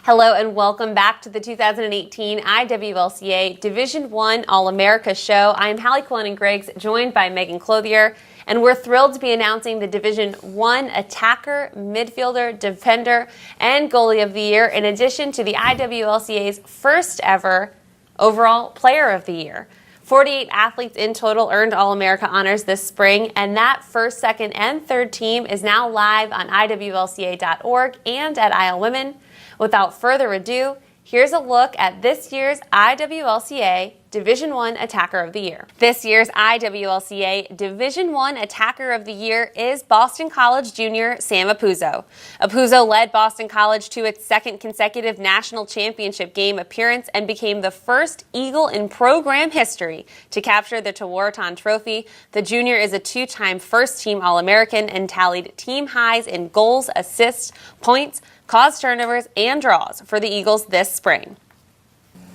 Hello and welcome back to the 2018 IWLCA Division I All-America Show. I'm Hallie Quillen-Griggs, joined by Megan Clothier, and we're thrilled to be announcing the Division I Attacker, Midfielder, Defender, and Goalie of the Year, in addition to the IWLCA's first ever Overall Player of the Year. 48 athletes in total earned All-America honors this spring, and that first, second, and third team is now live on IWLCA.org and at IL Women. Without further ado, here's a look at this year's IWLCA Division I Attacker of the Year. This year's IWLCA Division I Attacker of the Year is Boston College junior Sam Apuzzo. Apuzzo led Boston College to its second consecutive national championship game appearance and became the first Eagle in program history to capture the Tewaaraton Trophy. The junior is a two-time first-team All-American and tallied team highs in goals, assists, points, caused turnovers, and draws for the Eagles this spring.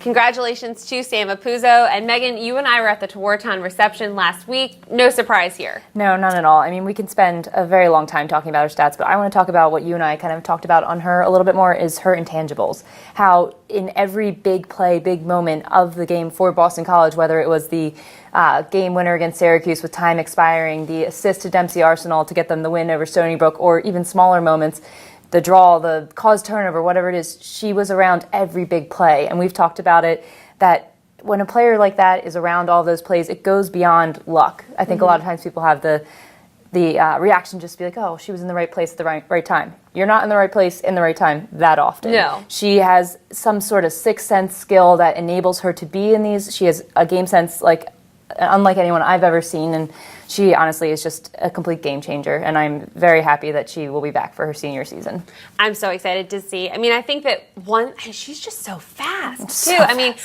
Congratulations to Sam Apuzzo. And Megan, you and I were at the Tewaaraton reception last week. No surprise here. No, none at all. I mean, we can spend a very long time talking about her stats, but I want to talk about what you and I kind of talked about on her a little bit more, is her intangibles. How in every big play, big moment of the game for Boston College, whether it was the game winner against Syracuse with time expiring, the assist to Dempsey Arsenal to get them the win over Stony Brook, or even smaller moments, the draw, the caused turnover, whatever it is, she was around every big play. And we've talked about it, that when a player like that is around all those plays, it goes beyond luck. I think a lot of times people have the reaction just to be like, oh, she was in the right place at the right time. You're not in the right place in the right time that often. No. She has some sort of sixth sense skill that enables her to be in these. She has a game sense unlike anyone I've ever seen, and she honestly is just a complete game changer, and I'm very happy that she will be back for her senior season. I'm so excited to see. I mean, I think that she's just so fast, too. So I mean,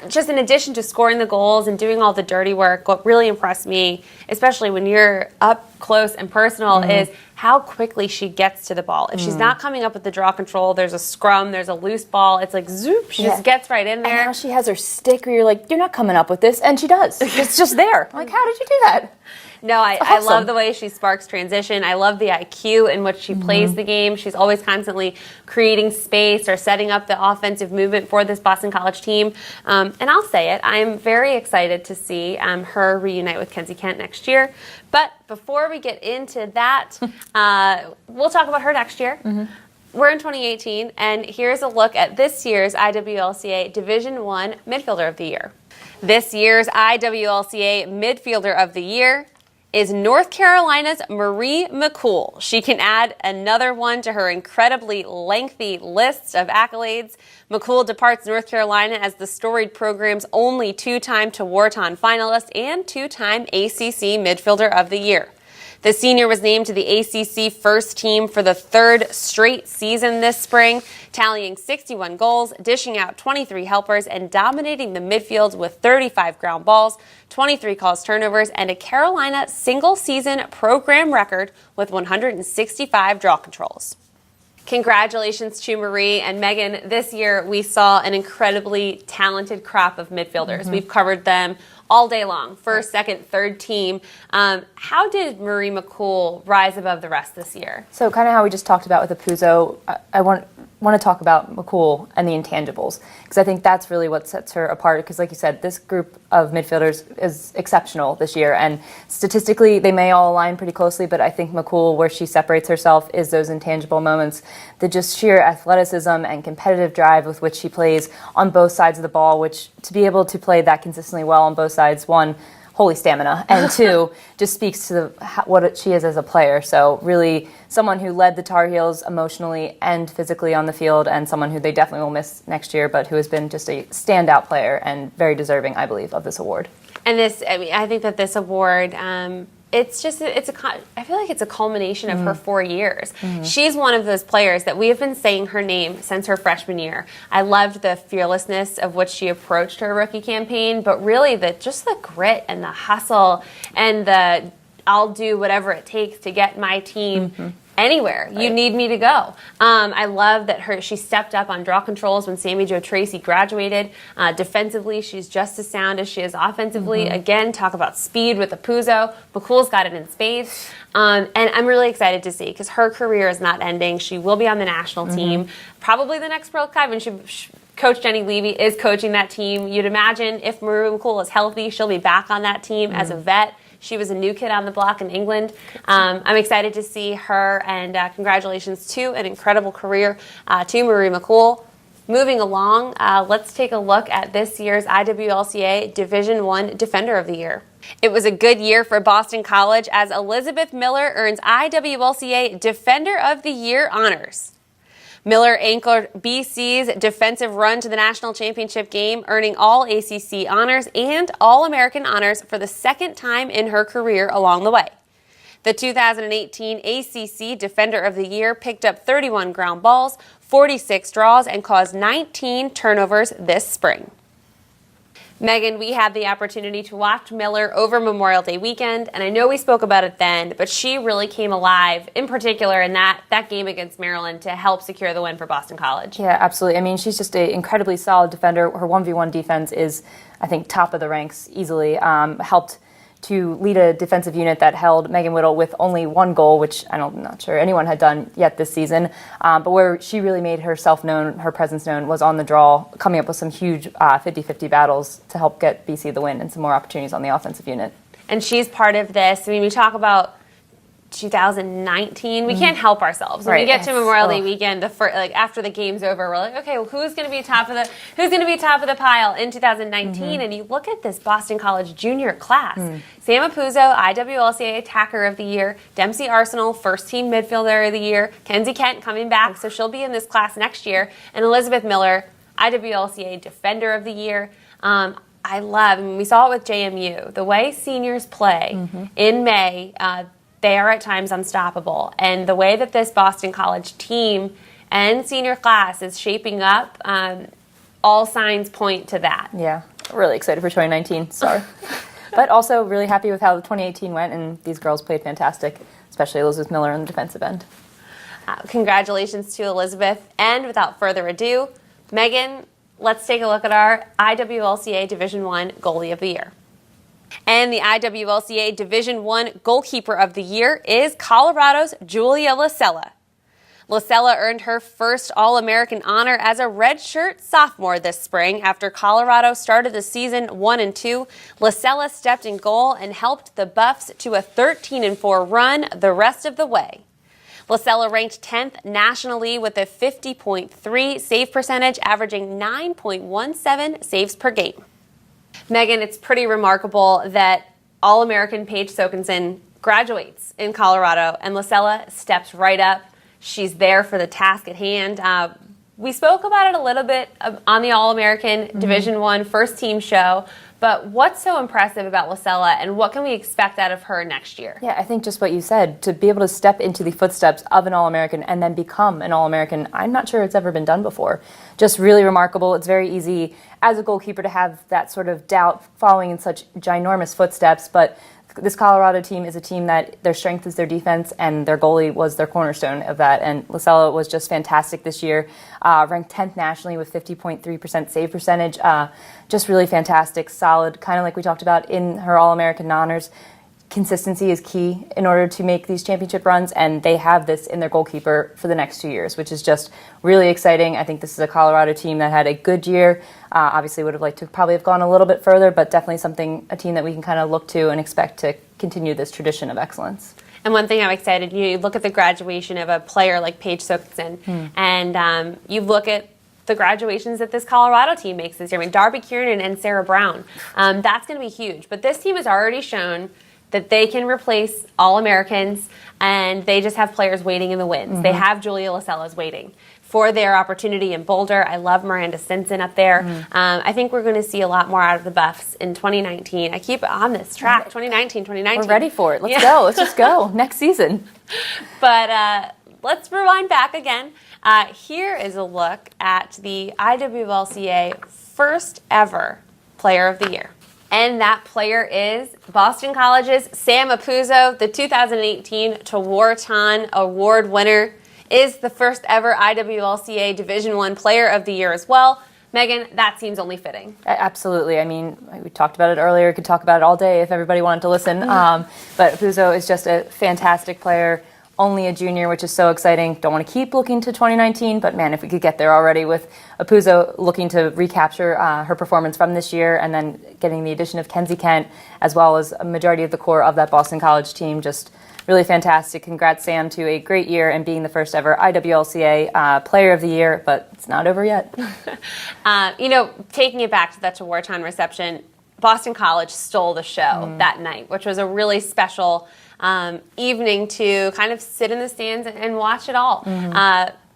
just in addition to scoring the goals and doing all the dirty work, what really impressed me, especially when you're up close and personal, is how quickly she gets to the ball. If she's not coming up with the draw control, there's a scrum, there's a loose ball, it's like zoop, she just gets right in there. And now she has her stick where you're like, you're not coming up with this, and she does. It's just there. I'm like, how did you do that? No, I Awesome. love the way she sparks transition. I love the IQ in which she plays the game. She's always constantly creating space or setting up the offensive movement for this Boston College team. And I'll say it, I'm very excited to see her reunite with Kenzie Kent next year. But before we get into that, we'll talk about her next year. We're in 2018, and here's a look at this year's IWLCA Division I Midfielder of the Year. This year's IWLCA Midfielder of the Year is North Carolina's Marie McCool. She can add another one to her incredibly lengthy list of accolades. McCool departs North Carolina as the storied program's only two-time Tewaaraton finalist and two-time ACC Midfielder of the Year. The senior was named to the ACC first team for the third straight season this spring, tallying 61 goals, dishing out 23 helpers, and dominating the midfield with 35 ground balls, 23 caused turnovers, and a Carolina single-season program record with 165 draw controls. Congratulations to Marie and Megan. This year we saw an incredibly talented crop of midfielders. We've covered them all day long, first, second, third team. How did Marie McCool rise above the rest this year? So kind of how we just talked about with Apuzzo, I want to talk about McCool and the intangibles, because I think that's really what sets her apart, because like you said, this group of midfielders is exceptional this year, and statistically they may all align pretty closely, but I think McCool, where she separates herself, is those intangible moments, the just sheer athleticism and competitive drive with which she plays on both sides of the ball, which to be able to play that consistently well on both sides, one, holy stamina, and two, just speaks to what she is as a player. So really someone who led the Tar Heels emotionally and physically on the field, and someone who they definitely will miss next year, but who has been just a standout player and very deserving, I believe, of this award. And I think that this award, I feel like it's a culmination of her 4 years. She's one of those players that we have been saying her name since her freshman year. I loved the fearlessness of which she approached her rookie campaign, but really just the grit and the hustle and the I'll do whatever it takes to get my team anywhere you need me to go. I love that she stepped up on draw controls when Sammy Jo Tracy graduated. Defensively, she's just as sound as she is offensively. Again, talk about speed with the Puzo. McCool's got it in spades. And I'm really excited to see because her career is not ending. She will be on the national team, probably the next World Cup, and Coach Jenny Levy is coaching that team. You'd imagine if Marie McCool is healthy, she'll be back on that team as a vet. She was a new kid on the block in England. I'm excited to see her, and congratulations to an incredible career to Marie McCool. Moving along, let's take a look at this year's IWLCA Division I Defender of the Year. It was a good year for Boston College as Elizabeth Miller earns IWLCA Defender of the Year honors. Miller anchored BC's defensive run to the national championship game, earning all ACC honors and All-American honors for the second time in her career along the way. The 2018 ACC Defender of the Year picked up 31 ground balls, 46 draws, and caused 19 turnovers this spring. Megan, we had the opportunity to watch Miller over Memorial Day weekend, and I know we spoke about it then, but she really came alive, in particular in that game against Maryland, to help secure the win for Boston College. Yeah, absolutely. I mean, she's just an incredibly solid defender. Her 1v1 defense is, I think, top of the ranks easily. Helped to lead a defensive unit that held Megan Whittle with only one goal, which I'm not sure anyone had done yet this season. But where she really made herself known, her presence known, was on the draw, coming up with some huge 50-50 battles to help get BC the win and some more opportunities on the offensive unit. And she's part of this. I mean, we talk about 2019, we can't help ourselves. When we get to Memorial Day weekend, after the game's over, we're like, okay, well, who's going to be top of the pile in 2019? And you look at this Boston College junior class: Sam Puzo, IWLCA Attacker of the Year; Dempsey Arsenal, First Team Midfielder of the Year; Kenzie Kent coming back, so she'll be in this class next year; and Elizabeth Miller, IWLCA Defender of the Year. We saw it with JMU. The way seniors play in May. They are at times unstoppable. And the way that this Boston College team and senior class is shaping up, all signs point to that. Yeah, really excited for 2019. Sorry. But also really happy with how the 2018 went, and these girls played fantastic, especially Elizabeth Miller on the defensive end. Congratulations to Elizabeth. And without further ado, Megan, let's take a look at our IWLCA Division I Goalie of the Year. And the IWLCA Division I Goalkeeper of the Year is Colorado's Julia Lasella. Lasella earned her first All-American honor as a redshirt sophomore this spring. After Colorado started the season 1-2, Lasella stepped in goal and helped the Buffs to a 13-4 run the rest of the way. Lasella ranked 10th nationally with a 50.3 save percentage, averaging 9.17 saves per game. Megan, it's pretty remarkable that All-American Paige Sokenson graduates in Colorado, and Lasella steps right up. She's there for the task at hand. We spoke about it a little bit on the All-American Division I First Team show, but what's so impressive about Lasella, and what can we expect out of her next year? Yeah, I think just what you said, to be able to step into the footsteps of an All-American and then become an All-American, I'm not sure it's ever been done before. Just really remarkable. It's very easy as a goalkeeper to have that sort of doubt following in such ginormous footsteps, but this Colorado team is a team that their strength is their defense, and their goalie was their cornerstone of that. And Lasella was just fantastic this year, ranked 10th nationally with 50.3% save percentage. Just really fantastic, solid, kind of like we talked about in her All-American honors. Consistency is key in order to make these championship runs, and they have this in their goalkeeper for the next 2 years, which is just really exciting. I think this is a Colorado team that had a good year. Obviously would have liked to probably have gone a little bit further, but definitely a team that we can kind of look to and expect to continue this tradition of excellence. And one thing I'm excited, you look at the graduation of a player like Paige Sokenson, and you look at the graduations that this Colorado team makes this year. I mean, Darby Kiernan and Sarah Brown. That's going to be huge. But this team has already shown that they can replace All-Americans, and they just have players waiting in the wings. They have Julia Lasella's waiting for their opportunity in Boulder. I love Miranda Stinson up there. I think we're going to see a lot more out of the Buffs in 2019. I keep on this track, 2019. We're ready for it. Let's go. Let's just go. Next season. But let's rewind back again. Here is a look at the IWLCA first ever Player of the Year. And that player is Boston College's Sam Apuzzo, the 2018 Tewaaraton Award winner, is the first ever IWLCA Division I Player of the Year as well. Megan, that seems only fitting. Absolutely. I mean, we talked about it earlier. Could talk about it all day if everybody wanted to listen. But Apuzzo is just a fantastic player. Only a junior, which is so exciting. Don't want to keep looking to 2019, but man, if we could get there already with Apuzzo looking to recapture her performance from this year and then getting the addition of Kenzie Kent as well as a majority of the core of that Boston College team, just really fantastic. Congrats, Sam, to a great year and being the first ever IWLCA Player of the Year, but it's not over yet. Taking it back to that Tewaaraton reception, Boston College stole the show that night, which was a really special evening to kind of sit in the stands and watch it all.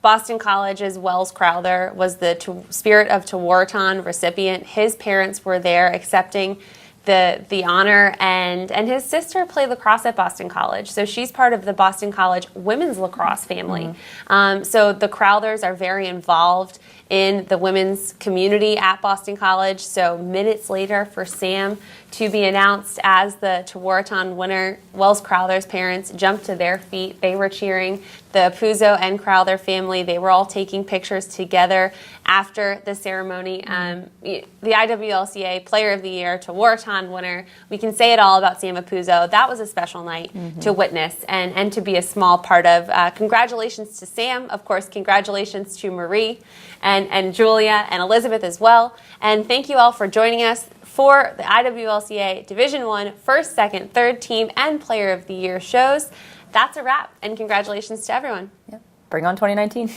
Boston College's Wells Crowther was the Spirit of Tewaaraton recipient. His parents were there accepting the honor, and his sister played lacrosse at Boston College, so she's part of the Boston College women's lacrosse family. So the Crowthers are very involved in the women's community at Boston College. So minutes later, for Sam to be announced as the Tewaaraton winner, Wells Crowther's parents jumped to their feet. They were cheering. The Apuzzo and Crowther family, they were all taking pictures together after the ceremony. The IWLCA Player of the Year, Tewaaraton winner. We can say it all about Sam Apuzzo. That was a special night to witness and to be a small part of. Congratulations to Sam. Of course, congratulations to Marie and Julia and Elizabeth as well. And thank you all for joining us for the IWLCA Division I First, Second, Third Team and Player of the Year shows. That's a wrap, and congratulations to everyone. Yep. Bring on 2019.